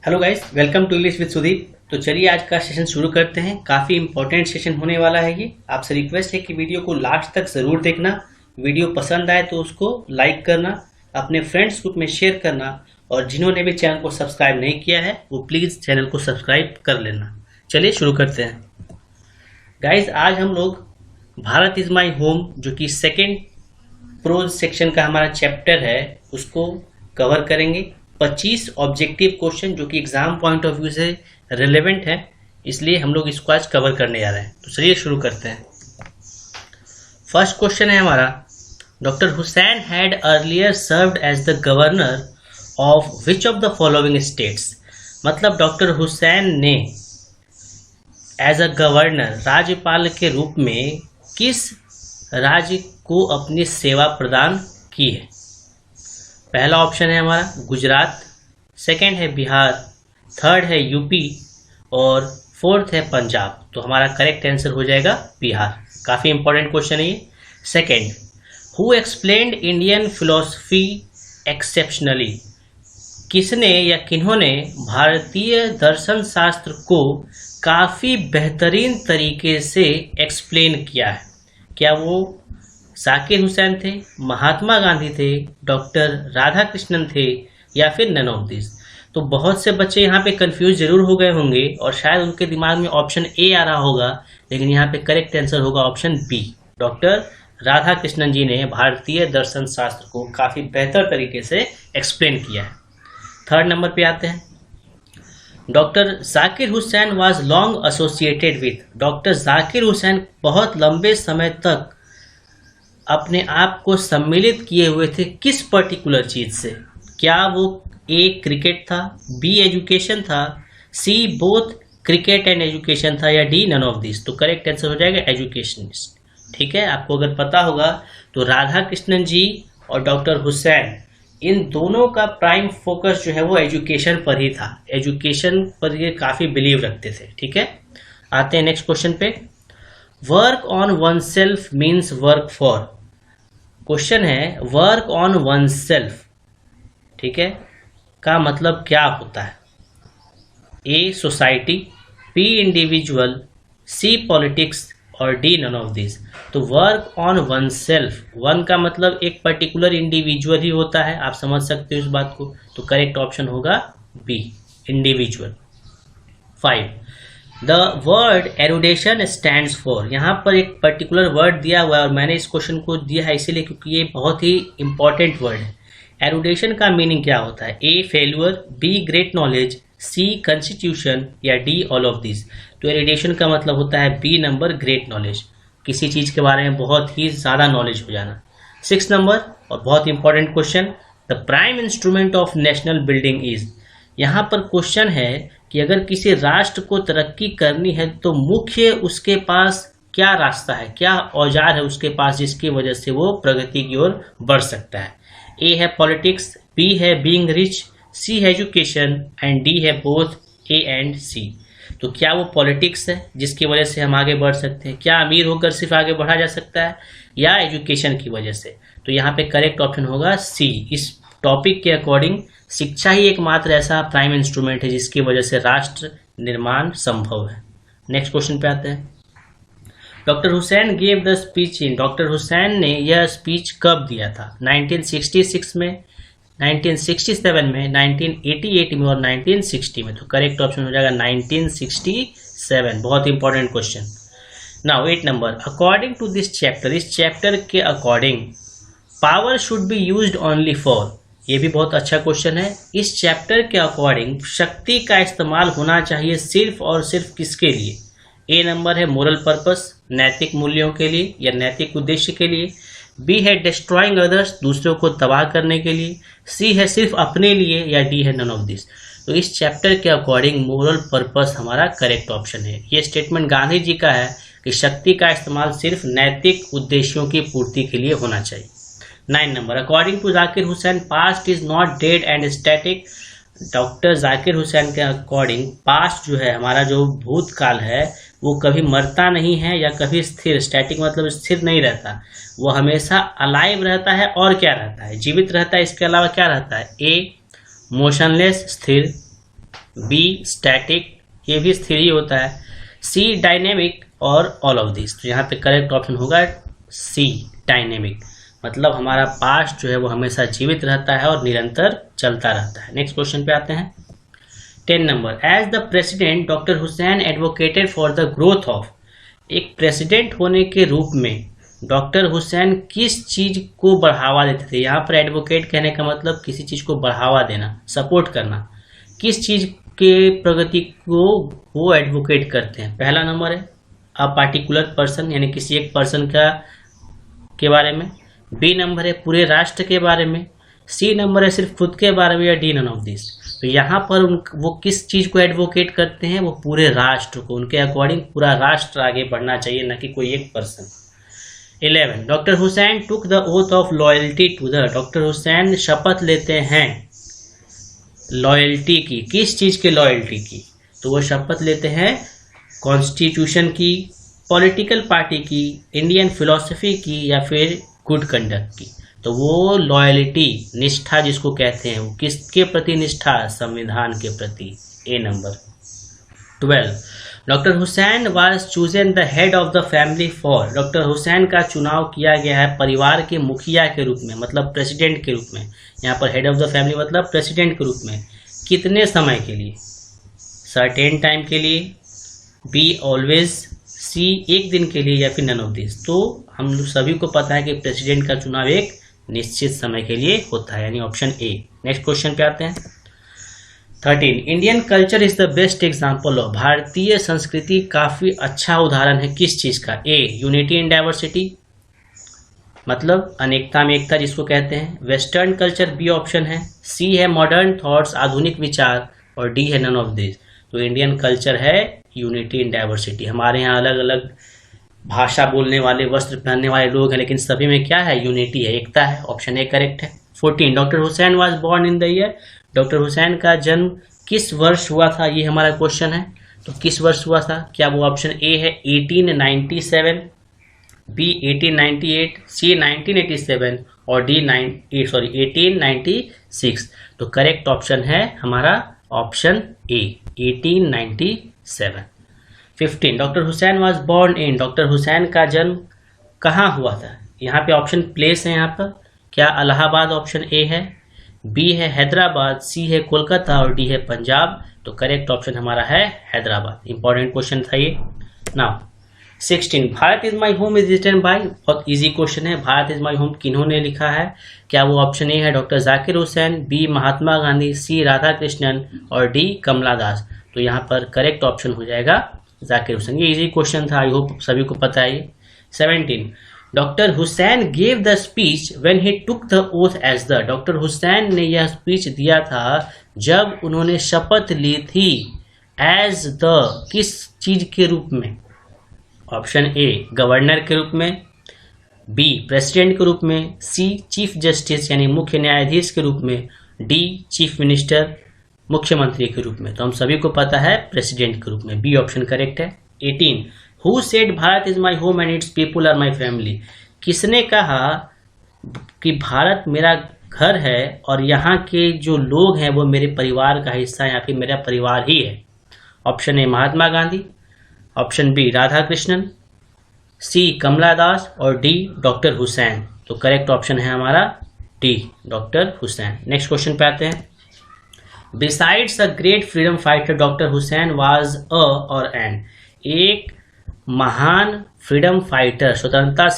Hello guys, welcome to English with Sudeep. तो चलिए आज का सेशन शुरू करते हैं। काफ़ी इंपॉर्टेंट सेशन होने वाला है ये। आपसे रिक्वेस्ट है कि वीडियो को लास्ट तक ज़रूर देखना। वीडियो पसंद आए तो उसको लाइक करना, अपने फ्रेंड्स ग्रुप में शेयर करना, और जिन्होंने भी चैनल को सब्सक्राइब नहीं किया है वो प्लीज़ चैनल को सब्सक्राइब कर लेना। चलिए शुरू करते हैं गाइस। आज हम लोग भारत इज़ माई होम, जो कि सेकेंड प्रोज सेक्शन का हमारा चैप्टर है, उसको कवर करेंगे। 25 ऑब्जेक्टिव क्वेश्चन जो कि एग्जाम पॉइंट ऑफ व्यू से रिलेवेंट है, इसलिए हम लोग इसको आज कवर करने जा रहे हैं। तो चलिए शुरू करते हैं। फर्स्ट क्वेश्चन है हमारा, doctor Hussain had earlier served as the governor of which of the following states. मतलब डॉक्टर हुसैन ने एज अ गवर्नर, राज्यपाल के रूप में, किस राज्य को अपनी सेवा प्रदान की है। पहला ऑप्शन है हमारा गुजरात, सेकंड है बिहार, थर्ड है यूपी और फोर्थ है पंजाब। तो हमारा करेक्ट आंसर हो जाएगा बिहार। काफ़ी इंपॉर्टेंट क्वेश्चन है ये। Second, who explained Indian philosophy exceptionally. किसने या किन्होंने भारतीय दर्शन शास्त्र को काफ़ी बेहतरीन तरीके से एक्सप्लेन किया है। क्या वो जाकिर हुसैन थे, महात्मा गांधी थे, डॉक्टर राधा कृष्णन थे, या फिर नन ऑफ दिस। तो बहुत से बच्चे यहाँ पे कंफ्यूज जरूर हो गए होंगे और शायद उनके दिमाग में ऑप्शन ए आ रहा होगा, लेकिन यहाँ पे करेक्ट आंसर होगा option B. Doctor Radhakrishnan ji ने भारतीय दर्शन शास्त्र को काफ़ी बेहतर तरीके से एक्सप्लेन किया है। थर्ड नंबर पे आते हैं, doctor Zakir Hussain was long associated with. Doctor Zakir Hussain बहुत लंबे समय तक अपने आप को सम्मिलित किए हुए थे किस पर्टिकुलर चीज से। क्या वो ए क्रिकेट था, बी एजुकेशन था, C both cricket and education था, या डी नन ऑफ दिस। तो करेक्ट आंसर हो जाएगा एजुकेशनिस्ट। ठीक है, आपको अगर पता होगा तो राधा कृष्णन जी और डॉक्टर हुसैन, इन दोनों का प्राइम फोकस जो है वो एजुकेशन पर ही था। एजुकेशन पर ये काफ़ी बिलीव रखते थे। ठीक है, आते हैं नेक्स्ट क्वेश्चन पे। Work on oneself means work for. Question है वर्क ऑन वन सेल्फ, ठीक है, का मतलब क्या होता है। A society, B individual, C politics और डी नन ऑफ दिस। तो work on oneself, one का मतलब एक पर्टिकुलर इंडिविजुअल ही होता है, आप समझ सकते हो इस बात को। तो करेक्ट ऑप्शन होगा B, individual. 5, the word erudition stands for. यहाँ पर एक पर्टिकुलर वर्ड दिया हुआ है और मैंने इस क्वेश्चन को दिया है इसीलिए क्योंकि ये बहुत ही इंपॉर्टेंट वर्ड है। एरुडेशन का मीनिंग क्या होता है। A failure, B great knowledge, C constitution, या डी ऑल ऑफ दिस। तो एरुडेशन का मतलब होता है बी नंबर, ग्रेट नॉलेज, किसी चीज़ के बारे में बहुत ही ज़्यादा नॉलेज हो जाना। 6 नंबर और बहुत important question, the prime instrument of national building is. यहाँ पर क्वेश्चन है कि अगर किसी राष्ट्र को तरक्की करनी है तो मुख्य उसके पास क्या रास्ता है, क्या औजार है उसके पास जिसकी वजह से वो प्रगति की ओर बढ़ सकता है। ए है पॉलिटिक्स, बी है बीइंग रिच, सी है एजुकेशन एंड डी है बोथ ए एंड सी। तो क्या वो पॉलिटिक्स है जिसकी वजह से हम आगे बढ़ सकते हैं, क्या अमीर होकर सिर्फ आगे बढ़ा जा सकता है, या एजुकेशन की वजह से। तो यहाँ पे करेक्ट ऑप्शन होगा सी। इस टॉपिक के अकॉर्डिंग शिक्षा ही एकमात्र ऐसा प्राइम इंस्ट्रूमेंट है जिसकी वजह से राष्ट्र निर्माण संभव है। नेक्स्ट क्वेश्चन पे आते हैं, doctor Hussain gave the speech in. Doctor Hussain ने यह स्पीच कब दिया था। 1966 में, 1967 में, 1988 में और 1960 में। तो करेक्ट ऑप्शन हो जाएगा 1967। बहुत important question. Now 8 number, according to this chapter, इस चैप्टर के according power should be used only for. ये भी बहुत अच्छा क्वेश्चन है। इस चैप्टर के अकॉर्डिंग शक्ति का इस्तेमाल होना चाहिए सिर्फ और सिर्फ किसके लिए। ए नंबर है मोरल पर्पस, नैतिक मूल्यों के लिए या नैतिक उद्देश्य के लिए। बी है डिस्ट्रॉइंग अदर्स, दूसरों को तबाह करने के लिए। सी है सिर्फ अपने लिए, या डी है नन ऑफ दिस। तो इस चैप्टर के अकॉर्डिंग मोरल पर्पस हमारा करेक्ट ऑप्शन है। ये स्टेटमेंट गांधी जी का है कि शक्ति का इस्तेमाल सिर्फ नैतिक उद्देश्यों की पूर्ति के लिए होना चाहिए। 9 number, according to Zakir Hussain past is not dead and static. Doctor Zakir Hussain के अकॉर्डिंग पास्ट जो है, हमारा जो भूतकाल है, वो कभी मरता नहीं है या कभी स्थिर, स्टैटिक मतलब स्थिर नहीं रहता, वो हमेशा अलाइव रहता है। और क्या रहता है, जीवित रहता है। इसके अलावा क्या रहता है, ए मोशनलेस स्थिर, बी स्टैटिक, ये भी स्थिर ही होता है, सी डायनेमिक और ऑल ऑफ दिस। तो यहाँ पे करेक्ट ऑप्शन होगा सी डायनेमिक, मतलब हमारा पास्ट जो है वो हमेशा जीवित रहता है और निरंतर चलता रहता है। नेक्स्ट क्वेश्चन पे आते हैं 10 number. As the president doctor Hussain advocated for the growth of, एक प्रेसिडेंट होने के रूप में डॉक्टर हुसैन किस चीज को बढ़ावा देते थे। यहाँ पर एडवोकेट कहने का मतलब किसी चीज को बढ़ावा देना, सपोर्ट करना। किस चीज के प्रगति को वो एडवोकेट करते हैं। पहला नंबर है अ पार्टिकुलर पर्सन, यानी किसी एक पर्सन का के बारे में। बी नंबर है पूरे राष्ट्र के बारे में। सी नंबर है सिर्फ खुद के बारे में, या डी नन ऑफ दिस। तो यहाँ पर वो किस चीज को एडवोकेट करते हैं, वो पूरे राष्ट्र को, उनके अकॉर्डिंग पूरा राष्ट्र आगे बढ़ना चाहिए, न कि कोई एक person. 11 doctor Hussain took the oath of loyalty to the, doctor Hussain शपथ लेते हैं लॉयल्टी की। किस चीज के लॉयल्टी की, तो वो शपथ लेते हैं कॉन्स्टिट्यूशन की, पॉलिटिकल पार्टी की, इंडियन फिलॉसफी की, या फिर गुड कंडक्ट की। तो वो लॉयल्टी, निष्ठा जिसको कहते हैं, वो किसके प्रति निष्ठा, संविधान के प्रति। A number. 12 doctor Hussain was chosen the head of the family for, doctor Hussain का चुनाव किया गया है परिवार के मुखिया के रूप में, मतलब प्रेसिडेंट के रूप में। यहाँ पर हेड ऑफ द फैमिली मतलब प्रेसिडेंट के रूप में। कितने समय के लिए, सर्टेन टाइम के लिए, बी ऑलवेज, सी एक दिन के लिए, या फिर नन ऑफ दिस। तो हम लोग सभी को पता है कि प्रेसिडेंट का चुनाव एक निश्चित समय के लिए होता है, यानी ऑप्शन ए। नेक्स्ट क्वेश्चन पे आते हैं 13 Indian culture is the best example of, भारतीय संस्कृति काफी अच्छा उदाहरण है किस चीज का। ए यूनिटी इन डाइवर्सिटी, मतलब अनेकता में एकता जिसको कहते हैं। वेस्टर्न कल्चर बी ऑप्शन है। सी है मॉडर्न थॉट्स, आधुनिक विचार, और डी है नन ऑफ दिस। तो इंडियन कल्चर है यूनिटी इन डाइवर्सिटी। हमारे यहाँ अलग अलग भाषा बोलने वाले, वस्त्र पहनने वाले लोग हैं, लेकिन सभी में क्या है, यूनिटी है, एकता है। ऑप्शन ए करेक्ट है। 14 doctor Hussain was born in the year, doctor Hussain का जन्म किस वर्ष हुआ था, ये हमारा क्वेश्चन है। तो किस वर्ष हुआ था, क्या वो ऑप्शन ए है 1897, बी 1898, सी 1987, और डी 1896। तो करेक्ट ऑप्शन है हमारा option A 1897। 15 doctor Hussain was born in, doctor Hussain का जन्म कहाँ हुआ था। यहाँ पे ऑप्शन प्लेस है, यहाँ पर क्या इलाहाबाद ऑप्शन ए है, बी है हैदराबाद, सी है कोलकाता, और डी है पंजाब। तो करेक्ट ऑप्शन हमारा है हैदराबाद। इंपॉर्टेंट क्वेश्चन था ये। Now 16 Bharat is my home is written by, बहुत इजी क्वेश्चन है। भारत इज माई होम किन्होंने लिखा है, क्या वो ऑप्शन ए है doctor Zakir Hussain, B Mahatma Gandhi, C Radha Krishnan, और डी कमला दास। तो यहाँ पर करेक्ट ऑप्शन हो जाएगा जाकिर हुसैन। ये इजी क्वेश्चन था, आई होप सभी को पता है। 17 doctor Hussain gave the speech when he took the oath as the, doctor Hussain ने यह स्पीच दिया था जब उन्होंने शपथ ली थी एज द, किस चीज के रूप में। ऑप्शन ए गवर्नर के रूप में, बी प्रेसिडेंट के रूप में, सी चीफ जस्टिस यानी मुख्य न्यायाधीश के रूप में, डी चीफ मिनिस्टर मुख्यमंत्री के रूप में। तो हम सभी को पता है प्रेसिडेंट के रूप में, बी ऑप्शन करेक्ट है। 18 who said Bharat is my home and its people are my family, किसने कहा कि भारत मेरा घर है और यहाँ के जो लोग हैं वो मेरे परिवार का हिस्सा है, या फिर मेरा परिवार ही है। Option A Mahatma Gandhi, option B Radhakrishnan, C Kamala Das, और डी डॉक्टर हुसैन। तो करेक्ट ऑप्शन है हमारा D doctor Hussain. Next question पे आते हैं। Besides a great freedom fighter doctor Hussain was a और एन, एक महान फ्रीडम फाइटर स्वतंत्रता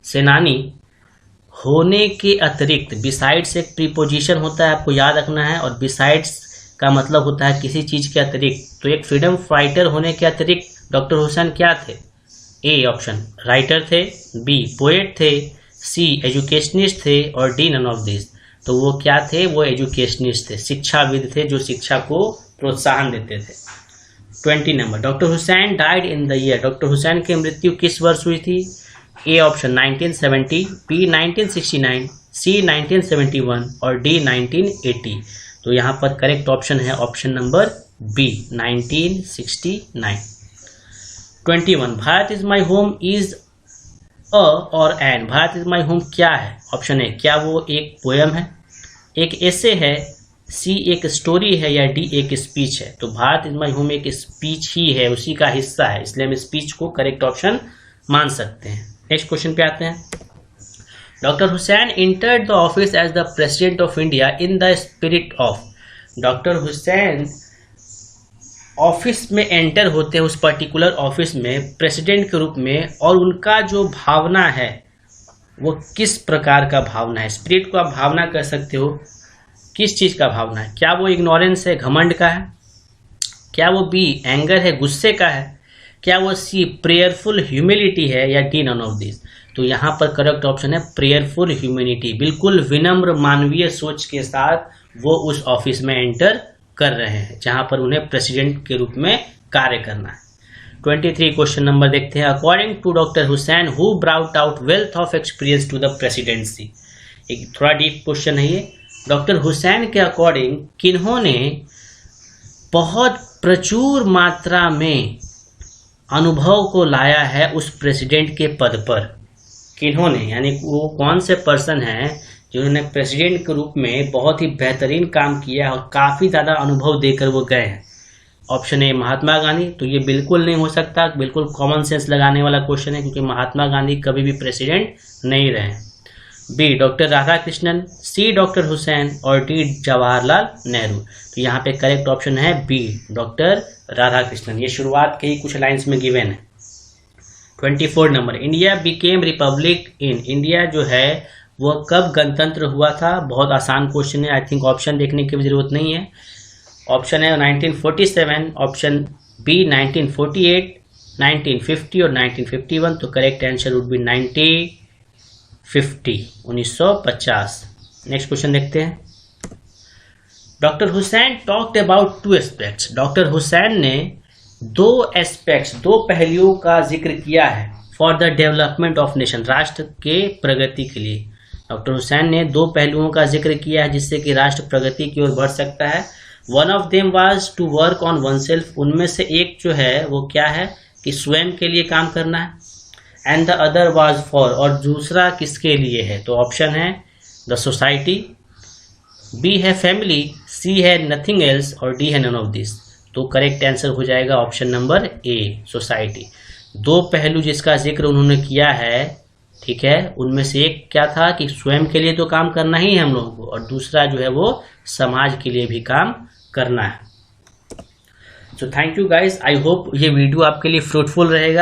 सेनानी होने के अतिरिक्त, बिसाइड्स एक प्रीपोजिशन होता है, आपको याद रखना है, और बिसाइड्स का मतलब होता है किसी चीज के अतिरिक्त। तो एक फ्रीडम फाइटर होने के अतिरिक्त डॉक्टर हुसैन क्या थे। ए ऑप्शन राइटर थे, बी पोएट थे, सी एजुकेशनिस्ट थे, और डी नन ऑफ दिस। तो वो क्या थे, वो एजुकेशनिस्ट थे, शिक्षाविद थे जो शिक्षा को प्रोत्साहन देते थे। 20 number doctor Hussain died in the year, doctor Hussain की मृत्यु किस वर्ष हुई थी। ए ऑप्शन 1970, बी 1969, सी 1971, और डी 1980। तो यहाँ पर करेक्ट ऑप्शन है option number B 1969। 21 Bharat is my home is a और an, Bharat is my home क्या है। ऑप्शन ए क्या वो एक पोयम है, एक एसे है, सी एक स्टोरी है या डी एक स्पीच है? तो भारत इज माई होम एक स्पीच ही है, उसी का हिस्सा है, इसलिए हम स्पीच को करेक्ट ऑप्शन मान सकते हैं। नेक्स्ट क्वेश्चन पे आते हैं। Doctor Hussain entered the office as the president of India in the spirit of. Doctor Hussain office में एंटर होते हैं, उस पर्टिकुलर ऑफिस में प्रेसिडेंट के रूप में, और उनका जो भावना है वो किस प्रकार का भावना है? स्पिरिट को आप भावना कर सकते हो, किस चीज का भावना है? क्या वो इग्नोरेंस है, घमंड का है? क्या वो बी एंगर है, गुस्से का है? क्या वो सी प्रेयरफुल ह्यूमिलिटी है, या डी नन ऑफ दिस? तो यहाँ पर करेक्ट ऑप्शन है प्रेयरफुल ह्यूमैनिटी। बिल्कुल विनम्र मानवीय सोच के साथ वो उस ऑफिस में एंटर कर रहे हैं जहां पर उन्हें प्रेसिडेंट के रूप में कार्य करना है। 23 क्वेश्चन नंबर देखते हैं। According to doctor Hussain who brought out wealth of experience to the presidency. एक थोड़ा डीप क्वेश्चन है ये। डॉक्टर हुसैन के अकॉर्डिंग किन्होंने बहुत प्रचुर मात्रा में अनुभव को लाया है उस प्रेसिडेंट के पद पर? किन्होंने, यानी वो कौन से पर्सन हैं जिन्होंने प्रेसिडेंट के रूप में बहुत ही बेहतरीन काम किया और काफ़ी ज़्यादा अनुभव देकर वो गए हैं? Option A Mahatma Gandhi. तो ये बिल्कुल नहीं हो सकता, बिल्कुल कॉमन सेंस लगाने वाला क्वेश्चन है, क्योंकि महात्मा गांधी कभी भी प्रेसिडेंट नहीं रहे। बी डॉक्टर राधा कृष्णन, सी डॉक्टर हुसैन, और डी जवाहरलाल नेहरू। तो यहाँ पे करेक्ट ऑप्शन है बी डॉक्टर राधा कृष्णन। ये शुरुआत के ही कुछ लाइन्स में गिवन है। 24 नंबर। इंडिया बिकेम रिपब्लिक इन। इंडिया जो है वो कब गणतंत्र हुआ था? बहुत आसान क्वेश्चन है, आई थिंक ऑप्शन देखने की भी जरूरत नहीं है। ऑप्शन है 1947, ऑप्शन बी 1948, 1950 और 1951। तो correct answer would be 1950। Next question देखते हैं। Doctor Hussain talked about two aspects. Doctor Hussain ने दो एस्पेक्ट्स, दो पहलुओं का जिक्र किया है for the development of nation, राष्ट्र के प्रगति के लिए। डॉक्टर हुसैन ने दो पहलुओं का जिक्र किया है जिससे कि राष्ट्र प्रगति की ओर बढ़ सकता है। One of them was to work on oneself. उनमें से एक जो है वो क्या है कि स्वयं के लिए काम करना है। And the other was for, और दूसरा किसके लिए है? तो ऑप्शन है द सोसाइटी, बी है फैमिली, सी है नथिंग एल्स, और डी है नन ऑफ दिस। तो करेक्ट आंसर हो जाएगा ऑप्शन नंबर ए सोसाइटी। दो पहलू जिसका जिक्र उन्होंने किया है, ठीक है, उनमें से एक क्या था कि स्वयं के लिए तो काम करना ही है हम लोगों को, और दूसरा जो है वो समाज के लिए भी काम करना है। So thank you guys, I hope ये वीडियो आपके लिए फ्रूटफुल रहेगा।